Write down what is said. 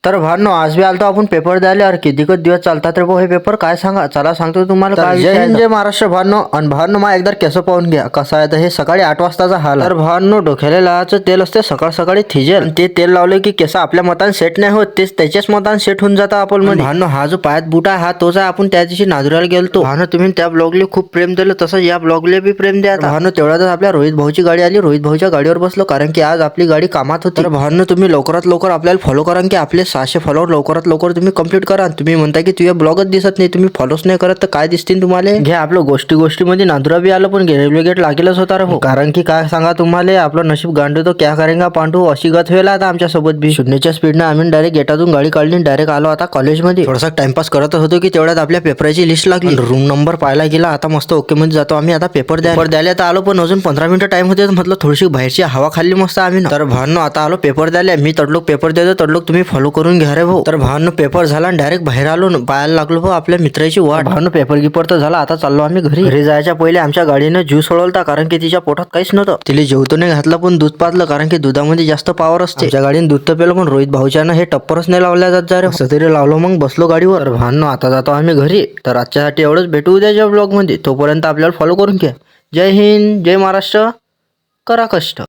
तर भावनो आज बी आलतो आपण पेपर द्यायला. अरे कितीकच दिवस चालतात रे भाऊ हे पेपर, काय सांगा. चला सांगतो तुम्हाला काय विषय आहे. जय महाराष्ट्र भावनो. आणि भावनो मा एकदा केस पाहून घ्या कसं आहे. तर हे सकाळी 8 वाजताचा हाल. तर भावनो डोक्याला लावायचं तेल असते सकाळ सकाळी थिजेल. ते तेल लावले की केस आपल्या मतान सेट नाही होत, तेच त्याच्याच मतान सेट होऊन जातात आपण मध्ये. भावनो हा जो पायात बूट आहे हा तोच आहे. आपण त्या दिवशी नांदुराला गेलतो. भावनो तुम्ही त्या ब्लॉगले खूप प्रेम दिलं, तसं या ब्लॉगले बी प्रेम द्या. भावनो तेवढ्यातच आपल्या रोहित भाऊची गाडी आली. रोहित भाऊच्या गाडीवर बसलो कारण की आज आपली गाडी कामात होती. तर भावनो तुम्ही लवकरात लवकर आपल्याला फॉलो करा की आपले 600 फॉलोअर लवकरात लवकर तुम्ही कंप्लीट करा. तुम्ही म्हणता की तुझ्या ब्लॉगच दिसत नाही, तुम्ही फॉलोच नाही करत, तर काय दिसतील तुम्हाला. घ्या आपलं गोष्टीमध्ये नांदुरा बी आलं, पण रेल्वे गेट लागेलच होता रे हो. कारण की काय सांगा तुम्हाला, आपलं नशीब गांडू तो क्या करेगा पांडू अशी गत व्हायला आता आमच्या सोबत बी. शून्यच्या स्पीडने आम्ही डायरेक्ट गेटातून गाडी काढली, डायरेक्ट आलो आता कॉलेजमध्ये. थोडासा टाइमपास करत होतो की तेवढ्यात आपल्या पेपरची लिस्ट लागली. रूम नंबर पाहायला गेला. आता मस्त ओके मध्ये जातो आम्ही आता पेपर द्यायला तर आलो, पण अजून 15 मिनिटं टाइम होते. म्हटलं थोडीशी बाहेरची हवा खाल्ली मस्त आम्ही. तर भावनो आता आलो पेपर द्यायला. मी तडलोक पेपर देतो, तडलोक तुम्ही फॉलो करून घ्या रे भाऊ. तर भावनो पेपर झाला डायरेक्ट बाहेर आलो, पाहायला लागलो भाऊ आपल्या मित्राची वाट. भावनो पेपर गिपर तर झाला, आता चाललो आम्ही घरी. घरी जायच्या पहिले आमच्या गाडीने ज्यूस सोडवला, कारण की तिच्या पोटात काहीच नव्हतं. तिला जेवतो नाही घातलं, पण दूध पाजलं, कारण की दुधामध्ये जास्त पावर असते. आमच्या गाडीने दूध तर पेलं, पण रोहित भाऊच्यानं हे टप्परच नाही लावल्या जात जा रे. असं तरी लावलो, मग बसलो गाडीवर. तर भावनो आता जातो आम्ही घरी. तर आजच्यासाठी एवढंच, भेटू उद्याच्या ब्लॉग मध्ये. तोपर्यंत आपल्याला फॉलो करून घ्या. जय हिंद, जय महाराष्ट्र, करा कष्ट.